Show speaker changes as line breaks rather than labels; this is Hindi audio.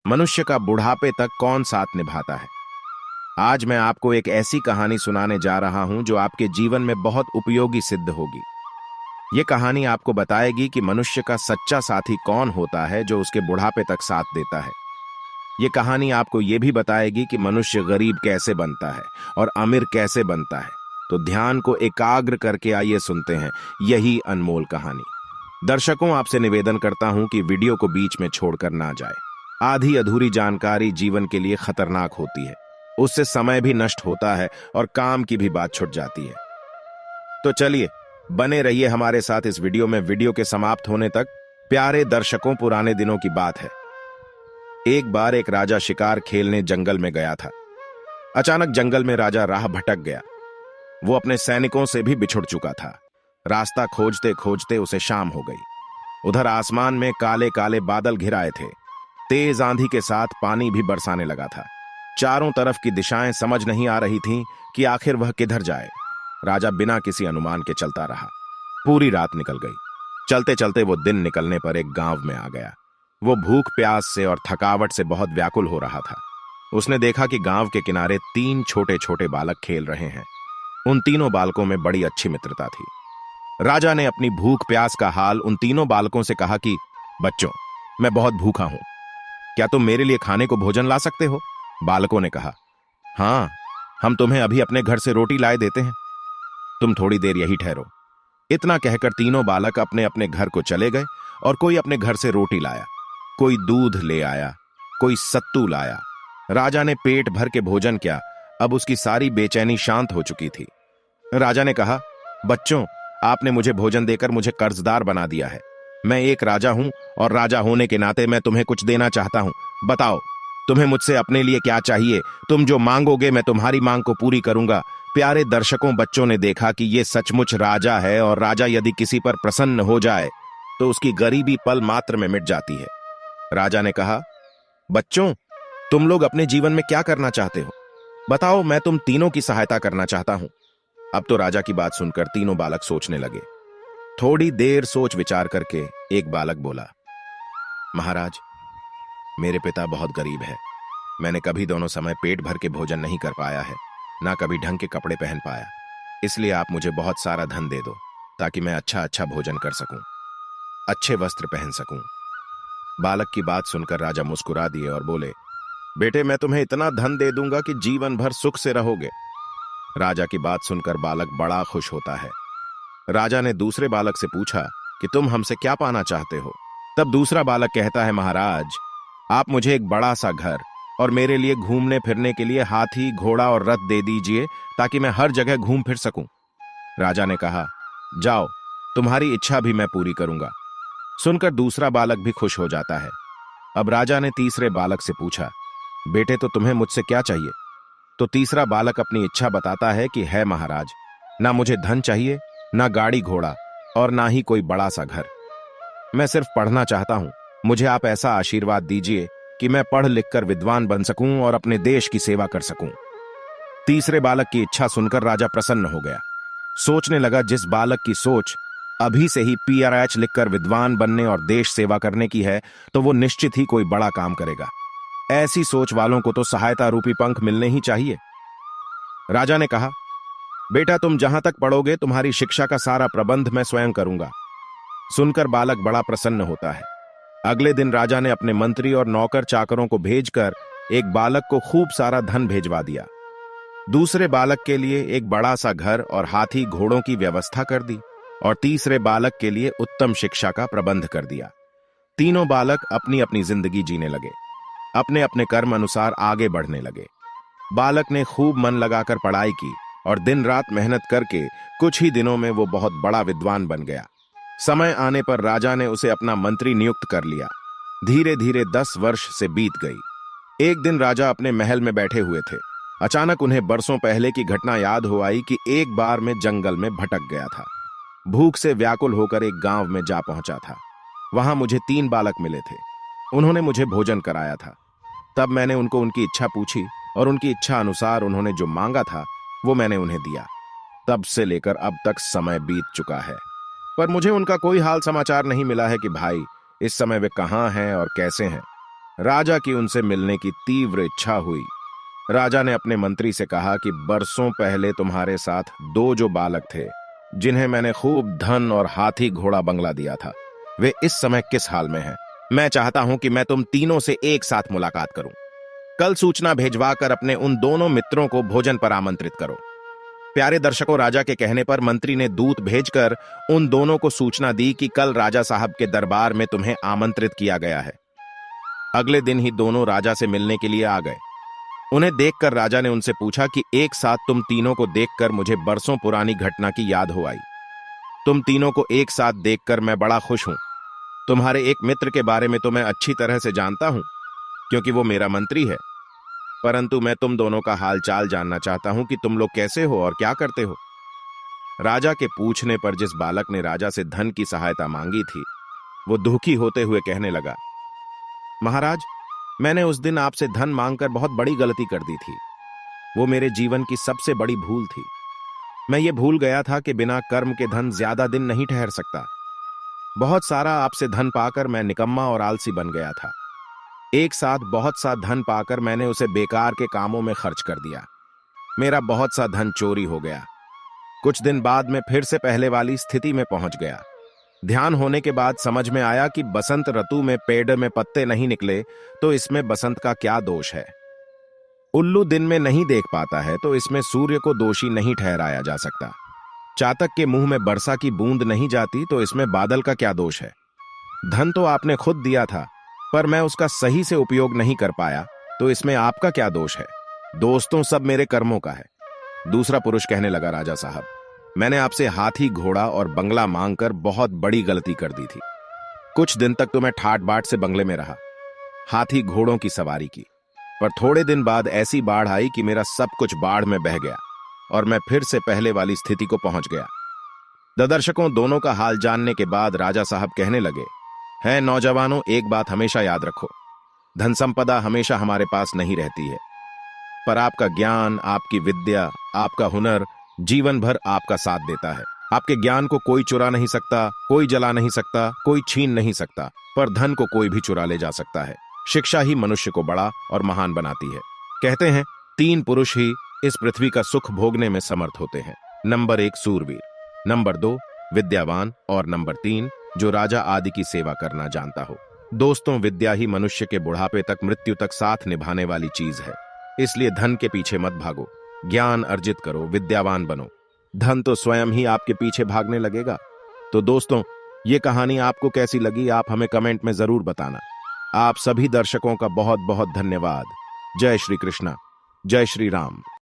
मनुष्य का बुढ़ापे तक कौन साथ निभाता है। आज मैं आपको एक ऐसी कहानी सुनाने जा रहा हूं जो आपके जीवन में बहुत उपयोगी सिद्ध होगी। ये कहानी आपको बताएगी कि मनुष्य का सच्चा साथी कौन होता है जो उसके बुढ़ापे तक साथ देता है। ये कहानी आपको ये भी बताएगी कि मनुष्य गरीब कैसे बनता है और अमीर कैसे बनता है। तो ध्यान को एकाग्र करके आइए सुनते हैं यही अनमोल कहानी। दर्शकों, आपसे निवेदन करता हूं कि वीडियो को बीच में छोड़कर ना जाए। आधी अधूरी जानकारी जीवन के लिए खतरनाक होती है। उससे समय भी नष्ट होता है और काम की भी बात छूट जाती है। तो चलिए बने रहिए हमारे साथ इस वीडियो में। वीडियो के समाप्त होने तक। प्यारे दर्शकों, पुराने दिनों की बात है। एक बार एक राजा शिकार खेलने जंगल में गया था। अचानक जंगल में राजा राह भटक गया। वो अपने सैनिकों से भी बिछुड़ चुका था। रास्ता खोजते खोजते उसे शाम हो गई। उधर आसमान में काले काले बादल घिराए थे। तेज आंधी के साथ पानी भी बरसाने लगा था। चारों तरफ की दिशाएं समझ नहीं आ रही थीं कि आखिर वह किधर जाए। राजा बिना किसी अनुमान के चलता रहा। पूरी रात निकल गई। चलते चलते वो दिन निकलने पर एक गांव में आ गया। वो भूख प्यास से और थकावट से बहुत व्याकुल हो रहा था। उसने देखा कि गांव के किनारे 3 छोटे छोटे बालक खेल रहे हैं। उन तीनों बालकों में बड़ी अच्छी मित्रता थी। राजा ने अपनी भूख प्यास का हाल उन तीनों बालकों से कहा कि बच्चों, मैं बहुत भूखा हूं, क्या तुम मेरे लिए खाने को भोजन ला सकते हो? बालकों ने कहा, हां, हम तुम्हें अभी अपने घर से रोटी लाए देते हैं, तुम थोड़ी देर यही ठहरो। इतना कहकर तीनों बालक अपने अपने घर को चले गए और कोई अपने घर से रोटी लाया, कोई दूध ले आया, कोई सत्तू लाया। राजा ने पेट भर के भोजन किया। अब उसकी सारी बेचैनी शांत हो चुकी थी। राजा ने कहा, बच्चों, आपने मुझे भोजन देकर मुझे कर्जदार बना दिया है। मैं एक राजा हूं और राजा होने के नाते मैं तुम्हें कुछ देना चाहता हूं। बताओ, तुम्हें मुझसे अपने लिए क्या चाहिए? तुम जो मांगोगे मैं तुम्हारी मांग को पूरी करूंगा। प्यारे दर्शकों, बच्चों ने देखा कि यह सचमुच राजा है और राजा यदि किसी पर प्रसन्न हो जाए तो उसकी गरीबी पल मात्र में मिट जाती है। राजा ने कहा, बच्चों, तुम लोग अपने जीवन में क्या करना चाहते हो? बताओ, मैं तुम तीनों की सहायता करना चाहता हूं। अब तो राजा की बात सुनकर तीनों बालक सोचने लगे। थोड़ी देर सोच विचार करके एक बालक बोला, महाराज, मेरे पिता बहुत गरीब है। मैंने कभी दोनों समय पेट भर के भोजन नहीं कर पाया है, ना कभी ढंग के कपड़े पहन पाया। इसलिए आप मुझे बहुत सारा धन दे दो ताकि मैं अच्छा अच्छा भोजन कर सकूं, अच्छे वस्त्र पहन सकूं। बालक की बात सुनकर राजा मुस्कुरा दिए और बोले, बेटे, मैं तुम्हें इतना धन दे दूंगा कि जीवन भर सुख से रहोगे। राजा की बात सुनकर बालक बड़ा खुश होता है। राजा ने दूसरे बालक से पूछा कि तुम हमसे क्या पाना चाहते हो? तब दूसरा बालक कहता है, महाराज, आप मुझे एक बड़ा सा घर और मेरे लिए घूमने फिरने के लिए हाथी, घोड़ा और रथ दे दीजिए ताकि मैं हर जगह घूम फिर सकूं। राजा ने कहा, जाओ, तुम्हारी इच्छा भी मैं पूरी करूंगा। सुनकर दूसरा बालक भी खुश हो जाता है। अब राजा ने तीसरे बालक से पूछा, बेटे, तो तुम्हें मुझसे क्या चाहिए? तो तीसरा बालक अपनी इच्छा बताता है कि है महाराज, ना मुझे धन चाहिए, ना गाड़ी घोड़ा और ना ही कोई बड़ा सा घर। मैं सिर्फ पढ़ना चाहता हूं। मुझे आप ऐसा आशीर्वाद दीजिए कि मैं पढ़ लिख कर विद्वान बन सकूं और अपने देश की सेवा कर सकूं। तीसरे बालक की इच्छा सुनकर राजा प्रसन्न हो गया। सोचने लगा, जिस बालक की सोच अभी से ही PRH लिखकर विद्वान बनने और देश सेवा करने की है, तो वो निश्चित ही कोई बड़ा काम करेगा। ऐसी सोच वालों को तो सहायता रूपी पंख मिलने ही चाहिए। राजा ने कहा, बेटा, तुम जहां तक पढ़ोगे तुम्हारी शिक्षा का सारा प्रबंध मैं स्वयं करूंगा। सुनकर बालक बड़ा प्रसन्न होता है। अगले दिन राजा ने अपने मंत्री और नौकर चाकरों को भेजकर एक बालक को खूब सारा धन भेजवा दिया। दूसरे बालक के लिए एक बड़ा सा घर और हाथी घोड़ों की व्यवस्था कर दी और तीसरे बालक के लिए उत्तम शिक्षा का प्रबंध कर दिया। तीनों बालक अपनी अपनी जिंदगी जीने लगे, अपने अपने कर्म अनुसार आगे बढ़ने लगे। बालक ने खूब मन लगाकर पढ़ाई की और दिन रात मेहनत करके कुछ ही दिनों में वो बहुत बड़ा विद्वान बन गया। समय आने पर राजा ने उसे अपना मंत्री नियुक्त कर लिया। धीरे धीरे 10 वर्ष से बीत गई। एक दिन राजा अपने महल में बैठे हुए थे। अचानक उन्हें बरसों पहले की घटना याद हो आई कि एक बार में जंगल में भटक गया था। भूख से व्याकुल होकर एक गांव में जा पहुंचा था। वहां मुझे 3 बालक मिले थे। उन्होंने मुझे भोजन कराया था। तब मैंने उनको उनकी इच्छा पूछी और उनकी इच्छा अनुसार उन्होंने जो मांगा था वो मैंने उन्हें दिया। तब से लेकर अब तक समय बीत चुका है, पर मुझे उनका कोई हाल समाचार नहीं मिला है कि भाई इस समय वे कहां हैं और कैसे हैं। राजा की उनसे मिलने की तीव्र इच्छा हुई। राजा ने अपने मंत्री से कहा कि बरसों पहले तुम्हारे साथ दो जो बालक थे, जिन्हें मैंने खूब धन और हाथी घोड़ा बंगला दिया था, वे इस समय किस हाल में हैं? मैं चाहता हूं कि मैं तुम तीनों से एक साथ मुलाकात करूं। कल सूचना भेजवाकर अपने उन दोनों मित्रों को भोजन पर आमंत्रित करो। प्यारे दर्शकों, राजा के कहने पर मंत्री ने दूत भेजकर उन दोनों को सूचना दी कि कल राजा साहब के दरबार में तुम्हें आमंत्रित किया गया है। अगले दिन ही दोनों राजा से मिलने के लिए आ गए। उन्हें देखकर राजा ने उनसे पूछा कि एक साथ तुम तीनों को देखकर मुझे बरसों पुरानी घटना की याद हो आई। तुम तीनों को एक साथ देखकर मैं बड़ा खुश हूं। तुम्हारे एक मित्र के बारे में तो मैं अच्छी तरह से जानता हूं, क्योंकि वो मेरा मंत्री है, परंतु मैं तुम दोनों का हालचाल जानना चाहता हूं कि तुम लोग कैसे हो और क्या करते हो। राजा के पूछने पर जिस बालक ने राजा से धन की सहायता मांगी थी, वो दुखी होते हुए कहने लगा, महाराज, मैंने उस दिन आपसे धन मांगकर बहुत बड़ी गलती कर दी थी। वो मेरे जीवन की सबसे बड़ी भूल थी। मैं ये भूल गया था कि बिना कर्म के धन ज्यादा दिन नहीं ठहर सकता। बहुत सारा आपसे धन पाकर मैं निकम्मा और आलसी बन गया था। एक साथ बहुत सा धन पाकर मैंने उसे बेकार के कामों में खर्च कर दिया। मेरा बहुत सा धन चोरी हो गया। कुछ दिन बाद मैं फिर से पहले वाली स्थिति में पहुंच गया। ध्यान होने के बाद समझ में आया कि बसंत ऋतु में पेड़ में पत्ते नहीं निकले तो इसमें बसंत का क्या दोष है। उल्लू दिन में नहीं देख पाता है तो इसमें सूर्य को दोषी नहीं ठहराया जा सकता। चातक के मुंह में वर्षा की बूंद नहीं जाती तो इसमें बादल का क्या दोष है। धन तो आपने खुद दिया था, पर मैं उसका सही से उपयोग नहीं कर पाया तो इसमें आपका क्या दोष है। दोस्तों, सब मेरे कर्मों का है। दूसरा पुरुष कहने लगा, राजा साहब, मैंने आपसे हाथी घोड़ा और बंगला मांगकर बहुत बड़ी गलती कर दी थी। कुछ दिन तक तो मैं ठाट बाट से बंगले में रहा, हाथी घोड़ों की सवारी की, पर थोड़े दिन बाद ऐसी बाढ़ आई कि मेरा सब कुछ बाढ़ में बह गया और मैं फिर से पहले वाली स्थिति को पहुंच गया। दर्शकों, दोनों का हाल जानने के बाद राजा साहब कहने लगे, है नौजवानों, एक बात हमेशा याद रखो, धन संपदा हमेशा हमारे पास नहीं रहती है, पर आपका ज्ञान, आपकी विद्या, आपका हुनर जीवन भर आपका साथ देता है। आपके ज्ञान को कोई चुरा नहीं सकता, कोई जला नहीं सकता, कोई छीन नहीं सकता, पर धन को कोई भी चुरा ले जा सकता है। शिक्षा ही मनुष्य को बड़ा और महान बनाती है। कहते हैं, 3 पुरुष ही इस पृथ्वी का सुख भोगने में समर्थ होते हैं। नंबर 1 सूरवीर, नंबर 2 विद्यावान और नंबर 3 जो राजा आदि की सेवा करना जानता हो। दोस्तों, विद्या ही मनुष्य के बुढ़ापे तक, मृत्यु तक साथ निभाने वाली चीज है। इसलिए धन के पीछे मत भागो, ज्ञान अर्जित करो, विद्यावान बनो। धन तो स्वयं ही आपके पीछे भागने लगेगा। तो दोस्तों, ये कहानी आपको कैसी लगी, आप हमें कमेंट में जरूर बताना। आप सभी दर्शकों का बहुत बहुत धन्यवाद। जय श्री कृष्णा, जय श्री राम।